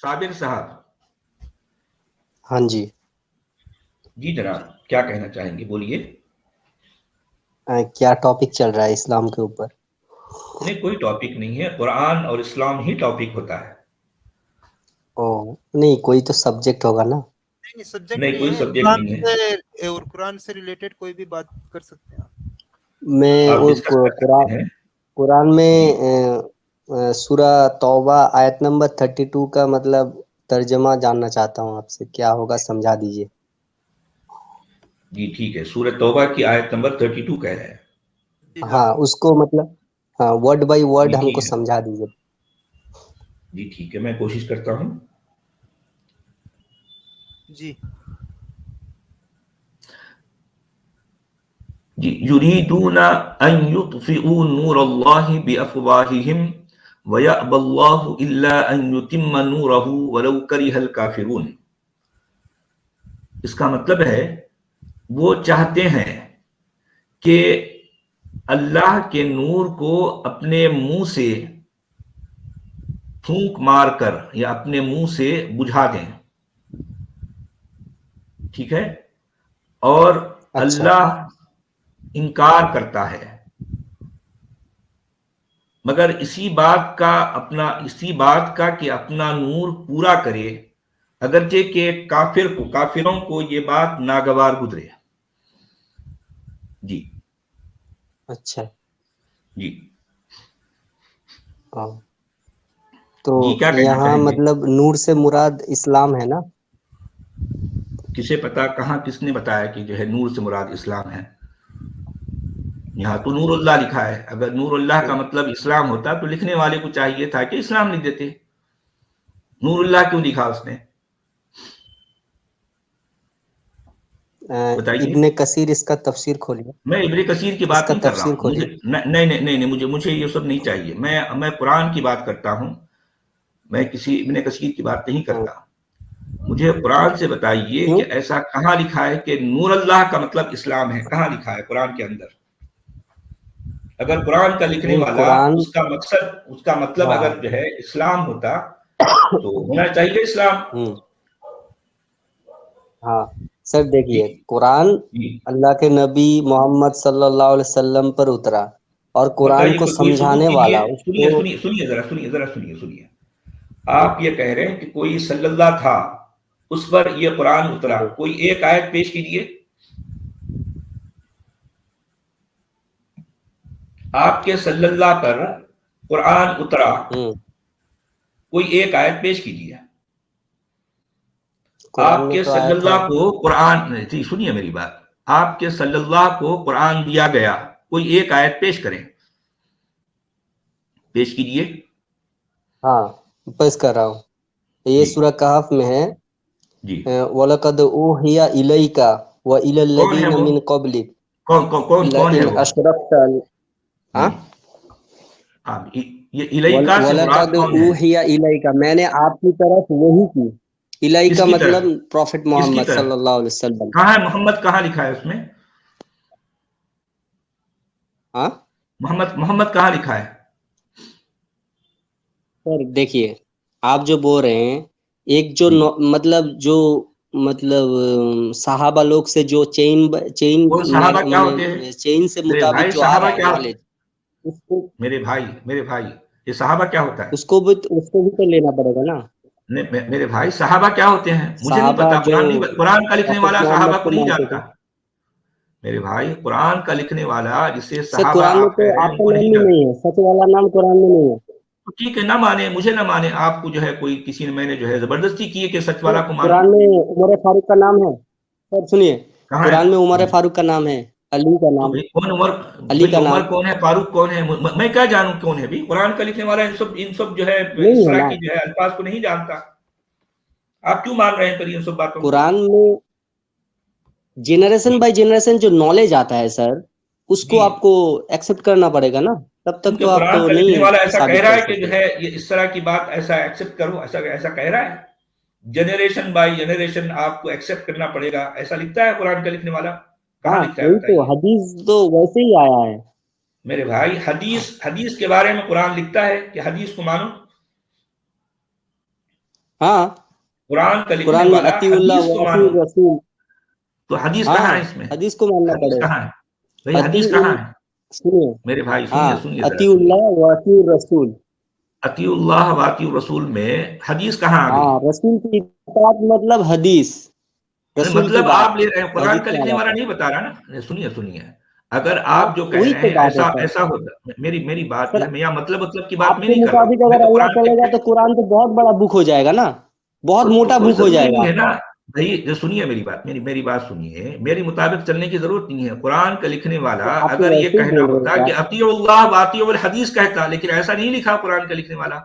صابر صاحب، ہاں جی، جی جناب، کیا کہنا چاہیں گے؟ بولیے۔ کیا ٹاپک چل رہا ہے اسلام کے اوپر؟ نہیں، کوئی ٹاپک نہیں ہے، قرآن اور اسلام ہی ٹاپک ہوتا ہے۔ او نہیں، کوئی تو سبجیکٹ ہوگا نا؟ نہیں، سبجیکٹ نہیں، نہیں کوئی ہے، سبجیکٹ قرآن نہیں ہے، سے اور قرآن سے ریلیٹڈ کوئی بھی بات کر سکتے ہیں آپ۔ میں آپ وہ ڈسکس کر سکتے ہیں۔ قرآن میں جی سورہ توبہ آیت نمبر 32 کا مطلب ترجمہ جاننا چاہتا ہوں آپ سے، کیا ہوگا سمجھا دیجئے۔ جی ٹھیک ہے، سورہ توبہ کی آیت نمبر 32 کہہ رہے ہیں۔ جی ہاں، اس کو مطلب ہاں ورڈ بائی ورڈ جی ہم کو ٹھیک ہے، سمجھا دیجئے۔ جی ٹھیک ہے، میں کوشش کرتا ہوں۔ جی جی، یریدون ان یطفئوا نور اللہ بافواہہم ویأبی اللہ الا ان یتم نورہ ولو کرہ الکافرون۔ اس کا مطلب ہے وہ چاہتے ہیں کہ اللہ کے نور کو اپنے منہ سے پھونک مار کر یا اپنے منہ سے بجھا دیں، ٹھیک ہے، اور اچھا، اللہ انکار کرتا ہے، مگر اسی بات کا کہ اپنا نور پورا کرے، اگرچہ کہ کافروں کو یہ بات ناگوار گزرے۔ جی اچھا، جی ہاں تو جی، کیا کہنا یہاں چاہیں گے؟ مطلب نور سے مراد اسلام ہے نا؟ کسے پتا کہاں کس نے بتایا کہ جو ہے نور سے مراد اسلام ہے؟ یہاں تو نور اللہ لکھا ہے، اگر نور اللہ کا مطلب اسلام ہوتا تو لکھنے والے کو چاہیے تھا کہ اسلام لکھ دیتے، نور اللہ کیوں لکھا اس نے؟ بتائیے۔ ابن کثیر اس کا تفسیر کھولیے، میں ابن کثیر کی اس بات کا نہیں کر رہا تفسیر ہوں، کھولیے۔ نہیں، مجھے یہ سب نہیں چاہیے، میں قرآن کی بات کرتا ہوں، میں کسی ابن کثیر کی بات نہیں کرتا۔ مجھے قرآن سے بتائیے کیوں؟ کہ ایسا کہاں لکھا ہے کہ نور اللہ کا مطلب اسلام ہے؟ کہاں لکھا ہے قرآن کے اندر؟ اگر قرآن کا لکھنے نہیں، والا قرآن اس کا مطلب ہاں اگر جو ہے اسلام ہوتا تو ہونا چاہیے اسلام۔ ہاں سر، جی دیکھیے، قرآن جی، اللہ کے نبی محمد صلی اللہ علیہ وسلم پر اترا، اور قرآن بتائیے، کو کوئی ثبوت سمجھانے دیجیے۔ والا اس کو سنیے، آپ یہ کہہ رہے ہیں کہ کوئی صلی اللہ تھا، اس پر یہ قرآن اترا، کوئی ایک آیت پیش کیجیے۔ آپ کے صلی اللہ پر قرآن اترا، کوئی ایک آیت پیش کیجیے۔ قرآن آپ میں کے تو صلی آیت ہے۔ اللہ کو قرآن، جی سنیے میری بات، آپ کے صلی اللہ کو قرآن دیا گیا، کوئی ایک آیت پیش کریں، پیش کیجیے۔ ہاں پیش کر رہا ہوں، یہ جی سورہ کہف میں ہے۔ جی، وَلَقَدْ أُوحِيَ إِلَيْكَ وَإِلَى کون ہے الَّذِينَ وہ؟ مِن قَبْلِكَ کون ہے لَئِنْ وہ؟ أَشْرَكْتَ یہ الیکا سے مراد وَلَقَدْ کون ہے؟ أُوحِيَ إِلَيْكَ، میں نے آپ کی طرف وہی کی۔ الہی کس کا کی طرف؟ مطلب پروفٹ کس کی محمد طرف؟ صلی اللہ علیہ وسلم۔ کہاں ہے محمد؟ کہاں لکھا ہے اس میں ہاں محمد کہاں لکھا ہے؟ سر دیکھیے، آپ جو بول رہے ہیں، ایک جو جی، مطلب صحابہ لوگ سے جو چین وہ صحابہ کیا ہوتے ہیں؟ چین سے میرے مطابق بھائی جو آ صحابہ رہا ہے کیا ہوتے نالج، اس کو ہیں؟ میرے بھائی یہ صحابہ کیا ہوتا ہے؟ اس کو بھی تو لینا پڑے گا نا۔ میرے بھائی صحابہ کیا ہوتے ہیں؟ مجھے نہیں صحابہ پتا، جو قرآن کا لکھنے پروفٹ والا محمد صحابہ کو کو نہیں مانتے جانتا۔ تھے۔ میرے بھائی قرآن کا لکھنے والا جسے سر صحابہ قرآن میں آپ تو کہہ رہے ہیں آپ ان کا کو نام نہیں بھی جانتا۔ نہیں ہے، سچ والا نام قرآن میں نہیں ہے۔ تو ٹھیک ہے، نہ مانے، مجھے نہ مانے، آپ کو جو ہے کوئی کسی نے، میں نے جو ہے زبردستی کی ہے کہ سچ سر والا کو مانو۔ قرآن میں عمر فاروق کا نام ہے، سر سنیے، کہاں ہے؟ قرآن میں عمر جی، فاروق کا نام ہے، علی کا تو نام، بھائی کون عمر؟ علی بھائی کا عمر نام کون ہے، فاروق کون ہے؟ میں کیا جانوں کون ہے؟ بھی قرآن کا لکھنے والا ان سب جو ہے اس نہیں ہے طرح نا۔ کی جو ہے الفاظ کو نہیں جانتا۔ آپ کیوں مان رہے ہیں پھر ان سب باتوں کو؟ قرآن میں جنریشن جی بائی جنریشن جو نالج آتا ہے سر، اس جی، کو آپ کو ایکسپٹ کرنا پڑے گا نا، تب تک تو کیونکہ آپ قرآن کو کا لکھنے نہیں والا ایسا کہہ ثابت رہا کر ہے کہ جو سکتے۔ ہے یہ اس طرح کی بات ایسا ایکسپٹ کرو، ایسا کہہ رہا ہے۔ جنریشن بائی جنریشن آپ کو ایکسپٹ کرنا پڑے گا، ایسا لکھتا ہے قرآن کا لکھنے والا؟ کہاں ہاں لکھتا ہے وہی تو، بتائیے؟ حدیث تو ویسے ہی آیا ہے۔ میرے بھائی حدیث کے بارے میں قرآن لکھتا ہے کہ حدیث کو مانو؟ ہاں قرآن کا لکھنے قرآن میں والا اطیع اللہ حدیث و کو اطیع مانو، الرسول، تو حدیث ہاں کہاں ہے اس میں؟ حدیث کو ماننا حدیث پڑے گا. کہاں ہے بھائی؟ حدیث اطیع کہاں ہے سنیے، میرے بھائی؟ ہاں سنیے ذرا اطیع سنیے. اللہ و اطیع الرسول، اطیع اللہ و اطیع الرسول میں حدیث کہاں آ گئی؟ ہاں رسول کی اطاعت مطلب حدیث، رسول کی مطلب بات آپ لے رہے ہیں، قرآن حدیث کا میں آ لکھنے جاتا والا ہے. نہیں بتا رہا نا. سنیے اگر آپ جو کہہ وہی رہے تو ہیں بات ہے سر. ایسا ہوتا، میری بات جو سر ہے، میں یہاں مطلب کی بات آپ میں کے نہیں کر رہا ہوں. مطابق میں اگر تو اللہ قرآن چلے گا تو قرآن تو بہت بڑا بک ہو جائے گا نا، بہت موٹا تو بک ہو ضروری جائے نہیں گا. ہے نا بھائی. جو سنیے میری بات، میری بات سنیے. میری مطابق چلنے کی ضرورت نہیں ہے. قرآن کا لکھنے والا آپ تو اگر یہ ویسے ہی کہنا بول رہے ہوتا ہیں کہ بات. اطیع اللہ و اطیع الحدیث کہتا، لیکن ایسا نہیں لکھا قرآن کا لکھنے والا.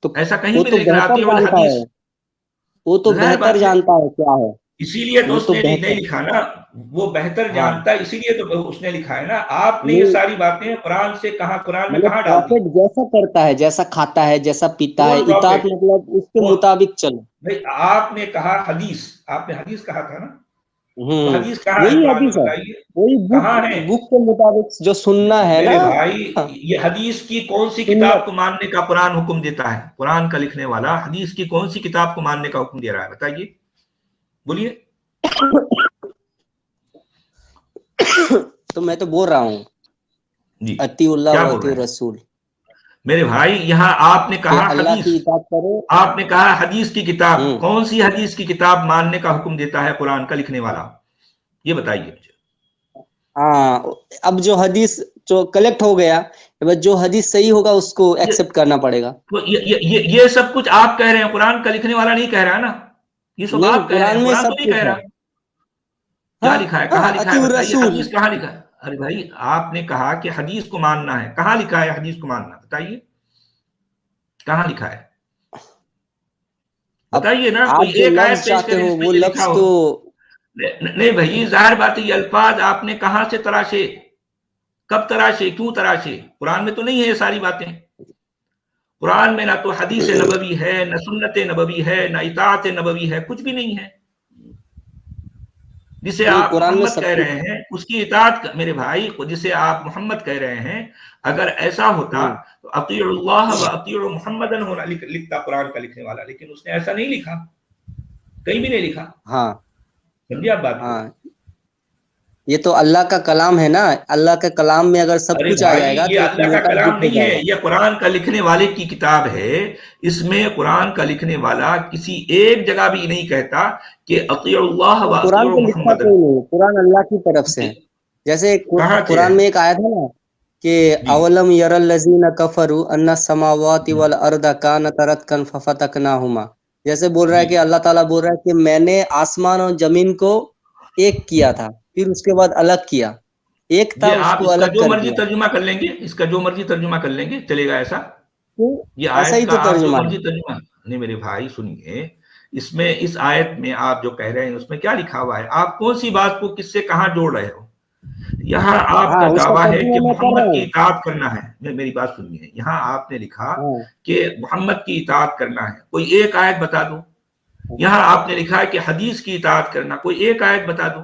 تو ایسا کہیں وہ بھی تو نہیں لکھ رہا بہتر اطیع جانتا الحدیث. ہے، وہ تو ظاہر بہتر بات ہے، جانتا ہے کیا ہے. اسی لیے تو وہ اس تو نے بہتر، نہیں لکھا نا. وہ بہتر ہاں جانتا ہے، اسی لیے تو اس نے لکھا ہے نا. آپ نے یہ نہیں ساری باتیں قرآن سے کہاں، قرآن میں مطلب کہاں ڈال دی؟ پروفٹ جیسا کرتا ہے، جیسا کھاتا ہے، جیسا پیتا ہے، کون اطاعت پروفٹ؟ مطلب اس کے مطابق چلو. بھائی آپ نے کہا حدیث، آپ نے حدیث کہا تھا نا. تو ہوں حدیث کہاں ہے وہی قرآن میں حدیث ہے، بتائیے؟ وہی کہاں ہے بک کے مطابق جو سننا ہے نا. میرے بھائی؟ یہ حدیث کی کون سی کتاب سنت کو ماننے کا قرآن حکم دیتا ہے؟ قرآن کا لکھنے والا حدیث کی کون سی کتاب کو ماننے کا حکم دے رہا ہے؟ بتائیے، بولیے. تو میں تو بول رہا ہوں جی اطیع اللہ کیا و بول اطیع رہے ہیں الرسول، میرے بھائی؟ یہاں آپ نے کہ کہا اللہ حدیث، کی اطاعت کرو. آپ نے کہا حدیث کی کتاب. ہوں کون سی حدیث کی کتاب ماننے کا حکم دیتا ہے قرآن کا لکھنے والا؟ یہ بتائیے مجھے. ہاں اب جو حدیث جو کلیکٹ ہو گیا، جو حدیث صحیح ہوگا اس کو یہ ایکسپٹ کرنا پڑے گا. تو یہ سب کچھ آپ کہہ رہے ہیں، قرآن کا لکھنے والا نہیں کہہ رہا نا. یہ سب نہیں آپ کہہ رہے ہیں، قرآن میں قرآن تو سب نہیں کچھ کہہ ہے. رہا. کیا ہاں لکھا ہے؟ ہاں کہاں لکھا ہے اطیع بتائیے. الرسول، حدیث کہاں لکھا ہے؟ ارے بھائی آپ نے کہا کہ حدیث کو ماننا ہے، کہاں لکھا ہے حدیث کو ماننا؟ بتائیے کہاں لکھا ہے؟ اب بتائیے نا. آپ کوئی جو ایک آیت لفظ پیش چاہتے کریں ہو جس میں وہ یہ لکھا لفظ ہو. تو نہیں بھائی، ظاہر بات ہے، یہ الفاظ آپ نے کہاں سے تراشے؟ کب تراشے؟ کیوں تراشے؟ قرآن میں تو نہیں ہے یہ ساری باتیں. قرآن میں نہ تو حدیث نبوی ہے، نہ سنت نبوی ہے، نہ اطاعت نبوی ہے، کچھ بھی نہیں ہے. جسے نہیں آپ قرآن میں محمد سب کہہ کچھ رہے ہیں اس کی اطاعت میرے بھائی، جسے آپ محمد کہہ رہے ہیں، اگر ایسا ہوتا ہے. تو اطیع اللہ و اطیع محمدن ہونا لکھتا قرآن کا لکھنے والا. لیکن اس نے ایسا نہیں لکھا، کہیں بھی نہیں لکھا. ہاں سمجھے آپ بات کو؟ ہاں یہ تو اللہ کا کلام ہے نا، اللہ کے کلام میں اگر سب ارے کچھ آ بھائی جائے گا یہ تو ایک اللہ کا موٹا کلام بک ہو نہیں جائے ہے، گا. یہ قرآن کا لکھنے والے کی کتاب ہے. اس میں قرآن کا لکھنے والا کسی ایک جگہ بھی نہیں کہتا کہ اطیع اللہ و اطیع قرآن کو لکھتا محمد. کوئی نہیں، قرآن اللہ کی طرف سے ہے. جیسے کہاں سے قرآن ہے؟ میں ایک آیت ہے نا کہ جی اولم یر الذین کفروا ان السماوات والارض کانتا رتقا ففتقناہما. جیسے بول رہا ہے جی کہ اللہ تعالیٰ بول رہا ہے کہ میں نے آسمان اور زمین کو ایک کیا تھا، پھر اس کے بعد الگ کیا. ایک تھا یہ اس آپ کو اس کا الگ جو کر مرضی دیا. ترجمہ کر لیں گے، اس کا جو مرضی ترجمہ کر لیں گے، چلے گا ایسا؟ تو یہ ایسا آیت ہی کا تو آپ جو ترجمہ ہے. مرضی ترجمہ. نہیں میرے بھائی سنیے، اس میں اس آیت میں آپ جو کہہ رہے ہیں اس میں کیا لکھا ہوا ہے؟ آپ کون سی بات کو کس سے کہاں جوڑ رہے ہو؟ یہاں آپ ہاں کا اس کا دعویٰ ہے ترجمہ کہ میں کر محمد رہا کی ہوں. اطاعت کرنا ہے. میری بات سنیے، یہاں آپ نے لکھا ہاں کہ محمد کی اطاعت کرنا ہے. کوئی ایک آیت بتا دو. یہاں آپ نے لکھا ہے کہ حدیث کی اطاعت کرنا. کوئی ایک آیت بتا دو،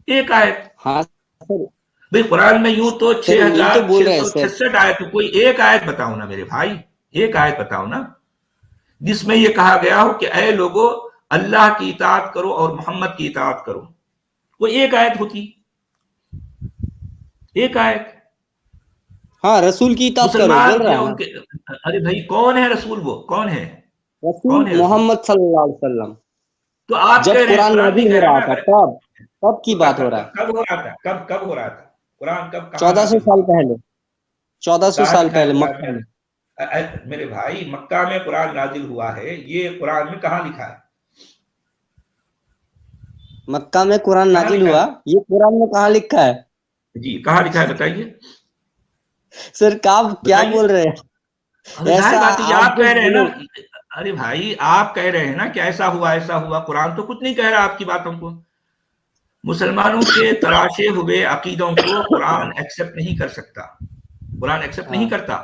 ایک آیت. ہاں سر، بھئی قرآن میں یوں تو سر وہی تو بول رہے ہیں سر. 6666 آیت. کوئی ایک آیت بتاؤ نا میرے بھائی، ایک آیت بتاؤ نا جس میں یہ کہا گیا ہو کہ اے لوگو اللہ کی اطاعت کرو اور محمد کی اطاعت کرو. کوئی ایک آیت ہوتی، ایک آیت. ہاں رسول کی اطاعت کرو مسلمان بول رہا یا ہے ان نا. کے، ارے بھائی کون ہے رسول؟ وہ کون ہے؟ رسول کون ہے رسول؟ محمد صلی اللہ علیہ وسلم. تو آپ جب کہہ رہے ہیں، قرآن قرآن نہیں نازل کہہ ہو رہا رہا نا. تھا اگر تب کی تو بات ہو رہا ہے. کب ہو رہا تھا؟ کب ہو رہا تھا؟ قرآن کہاں 1400 نازل سال ہوا؟ پہلے، 1400 کہاں سال لکھا ہے پہلے قرآن مکہ میں. میں؟ میرے بھائی مکہ میں قرآن نازل ہوا ہے، یہ قرآن میں کہاں لکھا ہے؟ مکہ میں قرآن کہاں نازل لکھا ہوا، ہے؟ یہ قرآن میں کہاں لکھا ہے؟ جی کہاں لکھا ہے بتائیے، سر آپ کیا بتائیے. بول رہے ہیں؟ ابھی ظاہر ایسا بات ہے یہ آپ آپ جو کہہ رہے ہیں نا. بولے. ارے بھائی آپ کہہ رہے ہیں نا کہ ایسا ہوا ایسا ہوا. قرآن تو کچھ نہیں کہہ رہا آپ کی باتوں کو. مسلمانوں کے تراشے ہوئے عقیدوں کو قرآن ایکسپٹ نہیں کر سکتا. قرآن ایکسپٹ نہیں ہاں کرتا.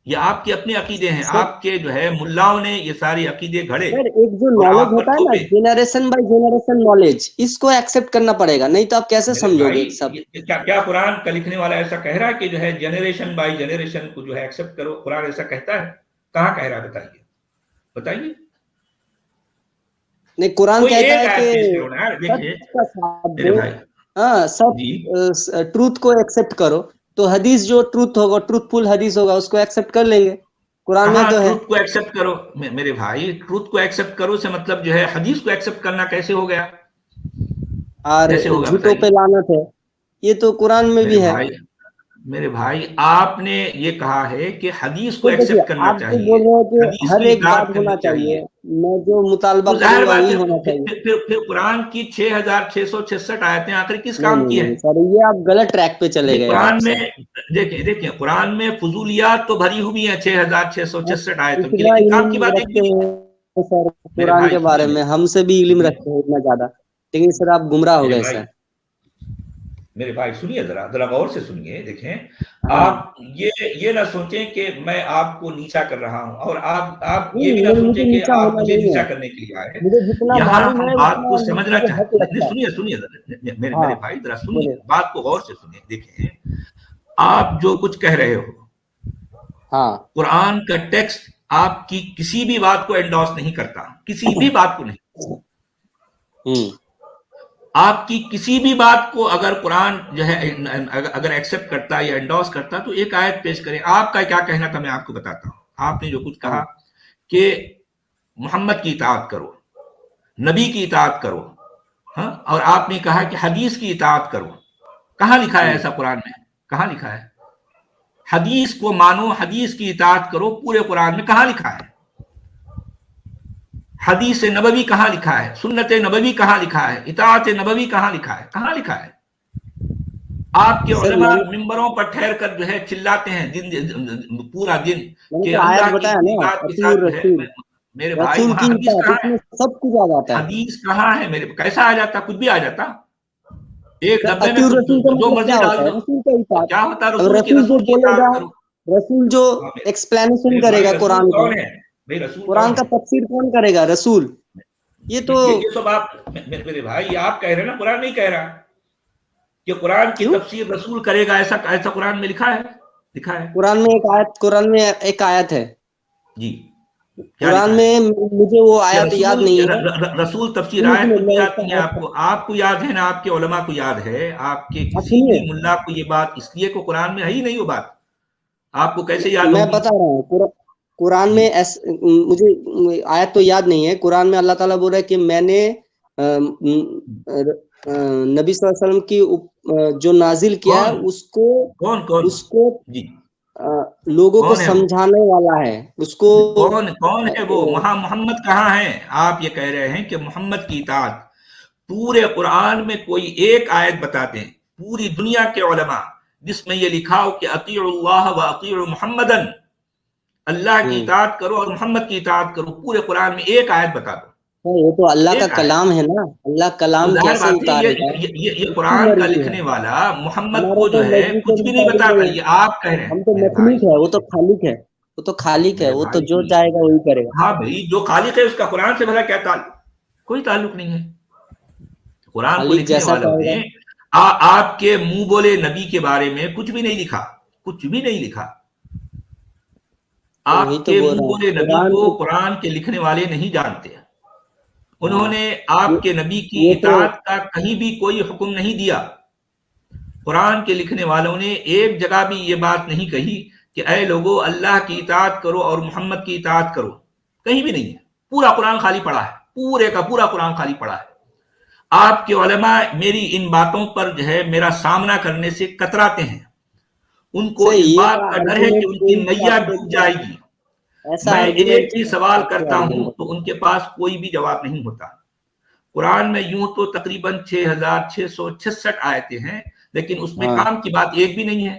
یہ آپ کے اپنے عقیدے ہیں. سر، آپ کے جو ہے ملاؤں نے یہ سارے عقیدے گھڑے سر ایک جو اور نالج آپ پر ہوتا ہے نا، تھوپے. جنریشن بائی جنریشن نالج، اس کو ایکسپٹ کرنا پڑے گا، نہیں تو آپ کیسے میرے سمجھو بھائی گے سب. کیا قرآن کا لکھنے والا ایسا کہہ رہا ہے کہ جو ہے جنریشن بائی جنریشن کو جو ہے ایکسپٹ کرو؟ قرآن ایسا کہتا ہے؟ کہاں کہہ رہا ہے بتائیے. बताइए, नहीं कुरान कोई कहता एक है आयत कि पेश करो ना यार। देखिए सच का साथ मेरे दो, भाई हाँ जी, सब ट्रूथ को एक्सेप्ट करो, तो हदीस जो ट्रूथ होगा, ट्रूथफुल हदीस होगा, उसको एक्सेप्ट कर लेंगे, कुरान में कहाँ तो है। ट्रूथ को एक्सेप्ट करो मेरे भाई, ट्रूथ को एक्सेप्ट करो से मतलब जो है हदीस को एक्सेप्ट करना कैसे हो गया, और कैसे होगा झूठों पे बताइए लानत है, ये तो कुरान में भी है। मेरे भाई आपने ये कहा है कि हदीस को तो देखिए एक्सेप्ट करना आप जो चाहिए, बोल रहे हैं कि हदीस हर की एक बात इताअत होना करनी चाहिए, चाहिए, मैं जो मुतालबा तो जाहिर करूंगा बात वही है होना चाहिए। फिर कुरान की 6666 आयतें आखिर किस नहीं काम नहीं की है? नहीं सर, ये आप गलत ट्रैक पे चले ये गए कुरान आप में सर। देखिए देखिए कुरान में फजूलियात तो भरी हुई है 6666 आयतों की, इतना लेकिन काम की इल्म बात एक भी रखते नहीं है। हैं सर मेरे कुरान भाई के बारे में, हमसे भी इल्म सुनिए रखते हैं इतना ज्यादा, लेकिन सर आप गुमराह हो मेरे गए भाई सर। मेरे भाई सुनिए, जरा जरा गौर से सुनिए। देखें, हाँ आप ये ना सोचें कि मैं आपको नीचा कर रहा हूं, और आप ये भी नहीं, ना मुझे सोचें कि नीचा आप होना मुझे नहीं नीचा है, करने के लिए आए हैं। मुझे जितना यहां मालूम हम है बात को उतना समझना मुझे हक चाहते लगता नहीं, है। सुनिए सुनिए हाँ मेरे भाई जरा सुनिए, बोले। बात को गौर से सुनिए। देखें, आप जो कुछ कह रहे हो, हाँ कुरान का टेक्स्ट आपकी किसी भी बात को एंडोर्स नहीं करता, किसी भी बात को नहीं। आपकी किसी भी बात को अगर कुरान जो है अगर एक्सेप्ट करता या एंडोर्स करता तो एक आयत पेश करें। आपका क्या कहना था मैं आपको बताता हूं। आपने जो कुछ कहा कि मोहम्मद की इताअत करो, नबी की इताअत करो, हाँ, और आपने कहा कि हदीस की इताअत करो। कहां लिखा है ऐसा कुरान में? कहां लिखा है? हदीस को मानो, हदीस की इताअत करो, पूरे कुरान में कहां लिखा है? हदीस नबवी कहां लिखा है? सुन्नत नबवी कहां लिखा है? इताअत नबवी कहां लिखा है? कहां लिखा है? आपके सर उलमा मैंने मिंबरों पर ठहर कर जो है चिल्लाते हैं दिन पूरा दिन मैंने कि तो आयत अल्लाह की बताया ना, इताअत के साथ अतीउर जो है। रसूल, मेरे भाई रसूल वहां की हदीस इताअत, कहां है? इसमें सब कुछ आ जाता है। हदीस कहां है मेरे? कैसा आ जाता? कुछ भी आ जाता। एक सर डब्बे में अतीउर रसूल का जो मतलब मर्जी क्या डाल होता है? दो। रसूल का इताअत। क्या होता? अब रसूल जो रसूल की बोलेगा, इताअत करो। रसूल जो हाँ, एक्सप्लेनेशन मेरे भाई करेगा रसूल कुरान का, कौन है? भाई रसूल कुरान कौन का है? तफसीर कौन करेगा? रसूल। ये तो ये सब आप मेरे भाई आप कह रहे हैं ना, कुरान नहीं कह रहा कि कुरान की क्यों? तफसीर रसूल करेगा। ऐसा ऐसा कुरान में लिखा है? लिखा है कुरान में एक आयत है, जी। क्या कुरान लिखा है? में मुझे वो ये आयत याद नहीं है। रसूल तफसीर सुनिए आयत सुनिए, कुछ भी मैं याद उसका नहीं है आयत, आपको? आपको याद है ना, आपके उलमा को याद है, आपके आप किसी सुनिए, भी मुल्ला को ये बात इसलिए को कुरान में है ही नहीं वो बात, आपको कैसे याद मैं होगी? बता रहा हूँ कुरान जी में मुझे आयत तो याद नहीं है। कुरान में अल्लाह ताला बोल रहा है कि मैंने नबी सल्लल्लाहु अलैहि वसल्लम की जो नाजिल किया है कौन उसको कौन कौन उसको जी लोगों को कौन है वो? समझाने वाला है उसको। कौन कौन है वो? मोहम्मद कहाँ है? आप ये कह रहे हैं कि मोहम्मद की इताअत। पूरे कुरान में कोई एक आयत बता दें, पूरी दुनिया के उलमा, जिसमें ये लिखा हो कि अतीउल्लाह व अतीउ मुहम्मदन, अल्लाह की इताअत करो और मोहम्मद की इताअत करो। पूरे कुरान में एक आयत बता दो, ये तो अल्लाह का एक आयत। कलाम है ना, अल्लाह तो कलाम जाहिर कैसे बात है उतारेगा? ये उसकी कुरान का मर्जी है। लिखने वाला मोहम्मद हमारे को जो तो है मर्जी के कुछ भी नहीं मुताबिक बताता। नहीं, ये आप कह रहे हैं हम तो मेरे भाई मखलूक है, वो सुनिए, तो खालिक है, वो तो खालिक है, मेरे वो तो भाई जो सुनिए। चाहेगा वही करेगा। हाँ भाई, जो खालिक है उसका कुरान से भला क्या ताल्लुक? कोई ताल्लुक नहीं है। कुरान को खालिक लिखने जैसा वालों चाहेगा। ने आपके मुंह बोले नबी के बारे में कुछ भी नहीं लिखा, कुछ भी नहीं लिखा। तो वही तो आपके बोल मुंह रहा हूँ, बोले नबी कुरान को को। कुरान के लिखने वाले नहीं जानते। हाँ उन्होंने ये आपके नबी की ये तो इताअत का कहीं भी कोई हुक्म नहीं दिया। कुरान के लिखने वालों ने एक जगह भी ये बात नहीं कही कि ऐ लोगों अल्लाह की इताअत करो और मोहम्मद की इताअत करो। कहीं भी नहीं है। पूरा कुरान खाली पड़ा है, पूरे का पूरा कुरान खाली पड़ा है। आपके उलमा मेरी इन बातों पर जो है मेरा सामना करने से कतराते हैं। उनको सही, इस ये बात का डर है कि आर्गुमेंट उनकी कोई भी नैया आपको डूब जाएगी। ऐसा मैं एक आर्गुमेंट भी सवाल आपको करता हूं आर्गुमेंट तो उनके पास कोई भी जवाब नहीं होता। कुरान में यूं तो तकरीबन 6666 आयतें हैं, लेकिन उसमें हाँ काम की बात एक भी नहीं है।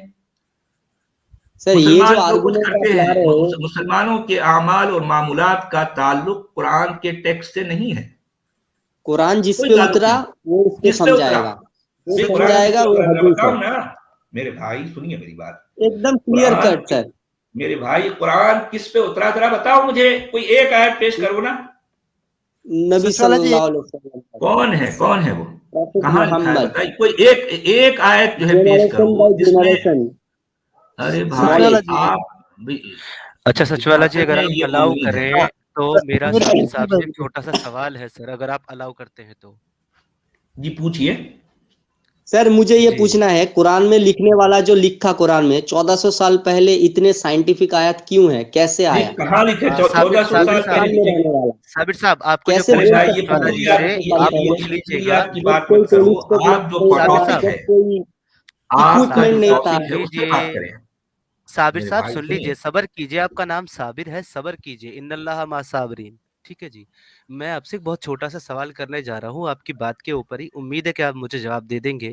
सर, ये जो मुसलमान जो कुछ आर्गुमेंट करते आप ला हैं, रहे हो, मुसलमानों के अमाल और मामूलात का ताल्लुक कुरान के टेक्स्ट से नहीं है। कुरान जिस कोई पे ताल्लुक उतरा नहीं। वो उसको किस पे उतरा? समझाएगा, वो भाई कुरान किस समझाएगा, पे वो उतरा? जरा हदीस है। बताओ ना मेरे भाई, सुनिए मेरी बात। एकदम क्लियर कुरान कट सर। मेरे भाई कुरान किस पे उतरा? जरा बताओ मुझे, कोई एक आयत पेश करो ना। नबी सचवाला जी सल्लल्लाहु अलैहि वसल्लम पर, कौन है वो? प्रॉफिट कहाँ लिखा है मोहम्मद, बताइए? कोई एक आयत जो है पेश जेनरेशन करो बाय जिसमें। जेनरेशन अरे भाई सचवाला नॉलेज। जी आप भी अच्छा इतना सचिवाला जी, सच अगर है, आप ये अलाउ उम्मीद है। करें तो मेरा साबिर साहब से एक छोटा सा सवाल है सर, अगर आप अलाउ करते हैं तो। जी पूछिए। सर मुझे ये जी। पूछना है, कुरान में लिखने वाला जो लिखा कुरान में 1400 साल पहले इतने साइंटिफिक आयत क्यों है, कैसे आया? कहाँ लिखे? साबिर 1400 साल साहब पहले लिखे? रहने वाला साबिर साहब आपको जो कैसे अरे बोल पूछना भाई है ये पूछवा फजूलियात दीजिए, की आप ये पूछ लीजिएगा। फजूलियात की बात मत करो। आप जो टॉपिक है, कोई आपका जो इक्विपमेंट नहीं था। टॉपिक है उस पर बात करें। साबिर मेरे साहब भाई सुन सुनिए। लीजिए, सबर कीजिए, आपका नाम साबिर है, सबर कीजिए, इन्नल्लाह मा साबिरीन। ठीक है जी, मैं आपसे एक बहुत छोटा सा सवाल करने जा रहा हूँ आपकी बात के ऊपर ही, उम्मीद है कि आप मुझे जवाब दे देंगे।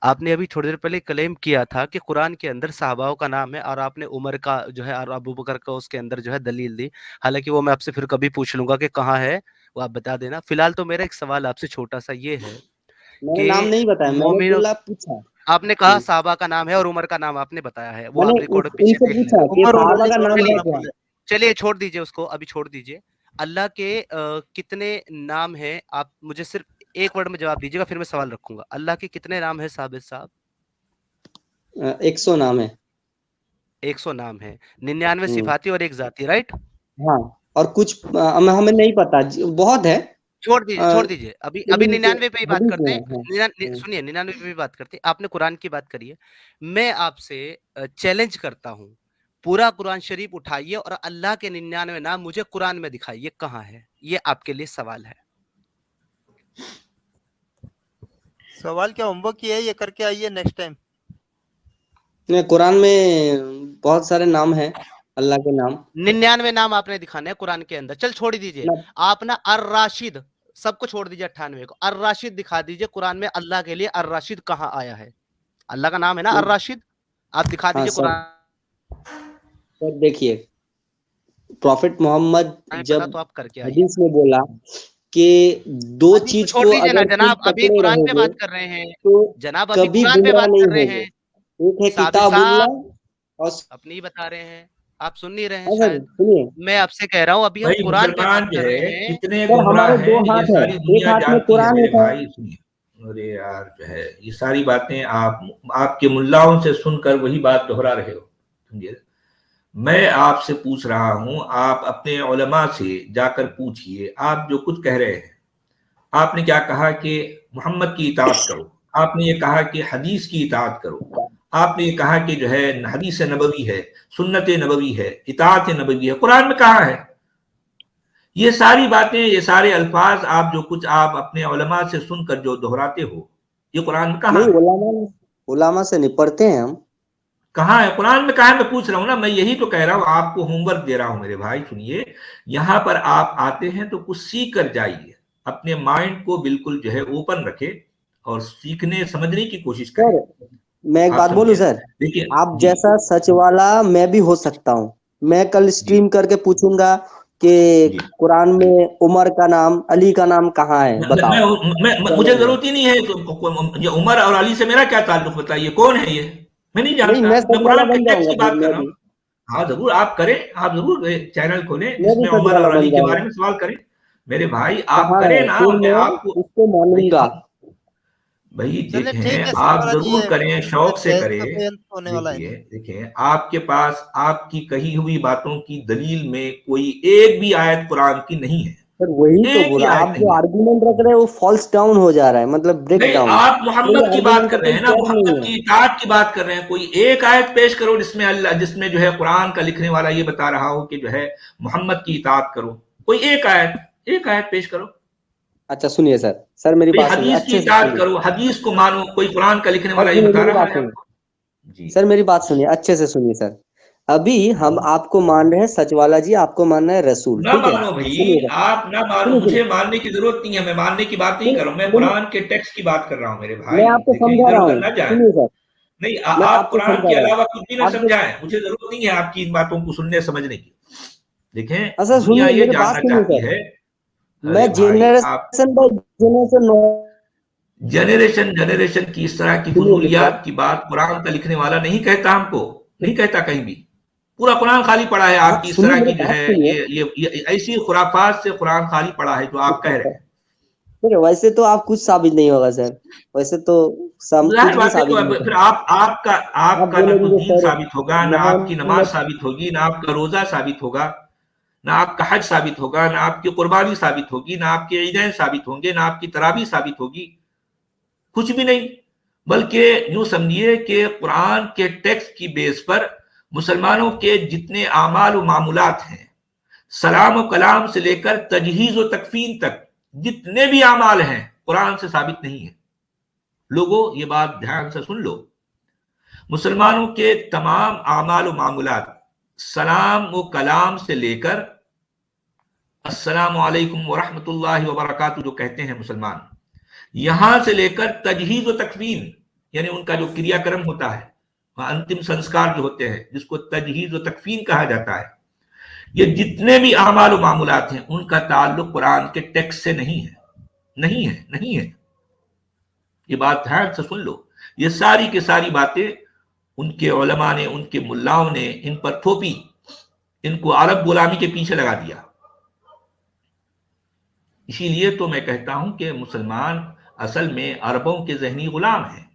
आपने अभी थोड़ी देर पहले क्लेम किया था कि कुरान के अंदर सहाबाओं का नाम है, और आपने उमर का जो है और अबू बकर का उसके अंदर जो है दलील दी। हालांकि वो मैं आपसे फिर कभी पूछ लूंगा कि कहाँ है, वो आप बता देना। फिलहाल तो मेरा एक सवाल आपसे छोटा सा ये है मैंने नाम नहीं बताया, मैंने मोमिन, बोला पूछा। आपने कहा साहबा का नाम है और उमर का नाम आपने बताया है, वो मैंने आप रिकॉर्ड पीछे उनसे देख पूछा लेना। कि उमर और साहबा अली का नाम दोनों है का क्या? नाम है। चलिए छोड़ दीजिए उसको, अभी छोड़ दीजिए। अल्लाह के कितने नाम है, आप मुझे सिर्फ एक वर्ड में जवाब दीजिएगा, फिर मैं सवाल रखूंगा। अल्लाह के कितने नाम है साबिर साहब? 100 नाम है। 100 नाम है, 99 सिफाती और 1 जाती, राइट? हाँ, और कुछ हमें नहीं पता, बहुत है। छोड़ दीजिए अभी 99 पे ही बात करते हैं। हाँ। सुनिए, 99 पे भी बात करते हैं। आपने कुरान की बात करी है, मैं आपसे चैलेंज करता हूँ, पूरा कुरान शरीफ उठाइए और अल्लाह के 99 नाम मुझे कुरान में दिखाइए, कहाँ है? ये आपके लिए सवाल है। सवाल क्या होमवर्क किया है, ये करके आइए नेक्स्ट टाइम। कुरान में बहुत सारे नाम हैं, अल्लाह के नाम। 99 नाम आपने दिखाने हैं कुरान के अंदर। चल छोड़ दीजिए, आप ना अर राशिद सबको छोड़ दीजिए, 98 को अर राशिद दिखा दीजिए कुरान में। अल्लाह के लिए अर राशिद कहाँ आया है? अल्लाह का नाम है ना अर राशिद, आप दिखा दीजिए कुरान। सर देखिए, प्रॉफिट मोहम्मद जब तो आप करके आइए। हदीस में बोला कि दो चीज छोड़ को दीजिए ना अगर जनाब, तुम अभी पकड़े कुरान पे रहोगे बात कर रहे हैं तो जनाब, अभी कभी कुरान पे गुमराह बात नहीं कर रहे होगे। हैं। एक है साबिर किताबुल्लाह साहब और अपनी बता रहे हैं, आप सुन नहीं रहे हैं सर शायद। सुनिए, मैं आपसे कह रहा हूँ, अभी हम भाई कुरान पे मुसलमान बात जो कर रहे है हैं। कितने सर गुमराह हमारे दो हैं ये हाथ है, सारी एक दुनिया हाथ में जानती है कुरान मेरे एक है। भाई। सुनिए, अरे यार जो है ये सारी बातें आप आपके मुल्लाओं से सुनकर वही बात दोहरा रहे हो, समझे? मैं आपसे पूछ रहा हूं, आप अपने उलमा से जाकर पूछिए, आप जो कुछ कह रहे हैं। आपने क्या कहा कि मोहम्मद की इताअत करो, आपने ये कहा कि हदीस की इताअत करो, आपने ये कहा कि जो है हदीस नबवी है, सुन्नत नबवी है, इताअत नबवी है। कुरान में कहाँ है? ये सारी बातें, ये सारे अल्फाज आप जो कुछ आप अपने उलमा से सुनकर जो दोहराते हो, ये कुरान में कहाँ नहीं, है? उलामा से नहीं पढ़ते हैं हम। कहाँ है? कुरान में कहाँ है? मैं पूछ रहा हूँ ना, मैं यही तो कह रहा हूँ, आपको होमवर्क दे रहा हूँ मेरे भाई। सुनिए, यहाँ पर आप आते हैं तो कुछ सीख कर जाइए, अपने माइंड को बिल्कुल जो है ओपन रखे और सीखने समझने की कोशिश करें। सर मैं एक बात बोलूं सर, देखिए आप जैसा सच वाला मैं भी हो सकता हूँ। मैं कल स्ट्रीम करके पूछूंगा कि कुरान में उमर का नाम, अली का नाम कहाँ है, बताओ। मुझे जरूरत ही नहीं है ये उमर और अली से मेरा क्या ताल्लुक, बताइए कौन है ये? मैं नहीं जानता, मैं मैं सच वाला कुरान के बन टेक्स्ट जाऊंगा की बात फिर कर मैं रहा भी। हूँ। हाँ जरूर आप करें, आप जरूर चैनल खोलें मैं भी जिसमें सच उमर वाला और बन अली के जाऊंगा। बारे में सवाल करें। मेरे भाई आप कहाँ करें है ना, फिर मैं मैं आपको उसको मानूंगा। भाई चलिए ठीक देखें, है आप सरफराज जी, जरूर करें, शौक से बहस करें। का कोई अंत होने वाला है देखिए नहीं। देखिए, आपके पास आपकी कही हुई बातों की दलील में कोई एक भी आयत कुरान की नहीं है। सर वही तो एक भी बोला, आयत आप नहीं जो है। आर्गुमेंट रख रहे हैं वो फॉल्स डाउन हो जा रहा है, मतलब ब्रेक नहीं, डाउन। आप मोहम्मद की बात कर रहे हैं ना, नहीं मोहम्मद है। की इताअत की बात कर रहे हैं। कोई एक आयत पेश करो जिसमें अल्लाह, जिसमें जो है कुरान का लिखने वाला ये बता रहा हो कि जो है मोहम्मद की इताअत करो। कोई एक आयत पेश करो। अच्छा सुनिए सर, सर मेरी बात सुनिए हदीस की अच्छे से इताअत सुनिए। करो, हदीस को मानो। कोई कुरान का लिखने वाला ये सुनिए बता मेरी रहा बात है सुनिए आपको? जी सर, मेरी बात सुनिए अच्छे से सुनिए सर। अभी हम आपको मान रहे हैं सचवाला जी, आपको मानना है रसूल, ना ठीक है? मानो भाई, सुनिएगा, आप ना मानो, मुझे मानने की जरूरत नहीं है, मैं मानने की बात नहीं कर रहा हूं, मैं कुरान के टेक्स्ट की बात कर रहा हूं मेरे भाई। मैं आपको देखें, समझा इधर रहा उधर हूँ, ना जाए। सुनिए सर, नहीं मैं आप आपको कुरान समझा के रहा हूँ। अलावा कुछ भी ना आप जो समझाएं, मुझे जरूरत नहीं है आपकी इन बातों को सुनने समझने की। देखें, अच्छा दुनिया सुनिए ये मेरी बात जानना सुनिए चाहती सर, है। मैं अरे भाई आप जेनरेशन बाय जेनरेशन जनरेशन की इस तरह की सुनिए मेरी फजूलियात बात। की बात कुरान का लिखने वाला नहीं कहता, हमको नहीं कहता कहीं भी। पूरा कुरान खाली पड़ा है आप आपकी इस सुनिए तरह मेरी की जो बात है, सुनिए। ये ऐसी खुराफात से कुरान खाली पड़ा है जो आप कह रहे हैं। फिर वैसे तो आप कुछ साबित नहीं होगा सर, वैसे तो जाहिर कुछ भी बात है, साबित नहीं तो फिर होगा। आप आपका ना तो बोलेंगे दीन सर साबित होगा, ना आपकी नमाज मोहम्मद, साबित होगी, ना आपका रोजा साबित होगा, نہ آپ کا حج ثابت ہوگا، نہ آپ کی قربانی ثابت ہوگی، نہ آپ کے عیدین ثابت ہوں گے، نہ آپ کی تراویح ثابت ہوگی، کچھ بھی نہیں. بلکہ یوں سمجھیے کہ قرآن کے ٹیکسٹ کی بیس پر مسلمانوں کے جتنے اعمال و معمولات ہیں، سلام و کلام سے لے کر تجہیز و تکفین تک جتنے بھی اعمال ہیں قرآن سے ثابت نہیں ہے. لوگوں یہ بات دھیان سے سن لو، مسلمانوں کے تمام اعمال و معمولات سلام و کلام سے لے کر السلام علیکم ورحمۃ اللہ وبرکاتہ جو کہتے ہیں مسلمان، یہاں سے لے کر تجہیز و تکفین یعنی ان کا جو کریا کرم ہوتا ہے، انتم سنسکار جو ہوتے ہیں جس کو تجہیز و تکفین کہا جاتا ہے، یہ جتنے بھی اعمال و معمولات ہیں ان کا تعلق قرآن کے ٹیکسٹ سے نہیں ہے. یہ بات دھیان سے سن لو. یہ ساری کی ساری باتیں ان کے علماء نے، ان کے ملاؤں نے ان پر تھوپی، ان کو عرب غلامی کے پیچھے لگا دیا. اسی لیے تو میں کہتا ہوں کہ مسلمان اصل میں عربوں کے ذہنی غلام ہیں.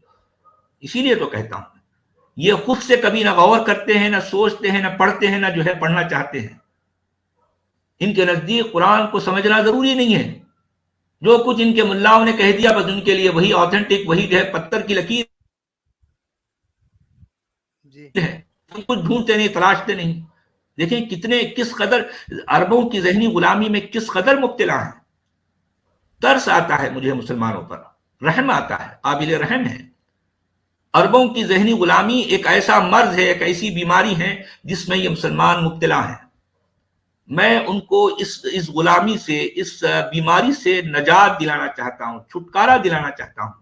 اسی لیے تو کہتا ہوں یہ خود سے کبھی نہ غور کرتے ہیں، نہ سوچتے ہیں، نہ پڑھتے ہیں، نہ جو ہے پڑھنا چاہتے ہیں. ان کے نزدیک قرآن کو سمجھنا ضروری نہیں ہے. جو کچھ ان کے ملاؤں نے کہہ دیا بس ان کے لیے وہی آتھینٹک، وہی جو ہے پتھر کی لکیر ہے. کچھ ڈھونڈتے نہیں، تلاشتے نہیں. دیکھیں کس قدر عربوں کی ذہنی غلامی میں کس قدر مبتلا ہیں. ترس آتا ہے مجھے مسلمانوں پر، رحم آتا ہے، قابل رحم ہے. عربوں کی ذہنی غلامی ایک ایسا مرض ہے، ایک ایسی بیماری ہے جس میں یہ مسلمان مبتلا ہیں. میں ان کو اس غلامی سے، اس بیماری سے نجات دلانا چاہتا ہوں، چھٹکارا دلانا چاہتا ہوں.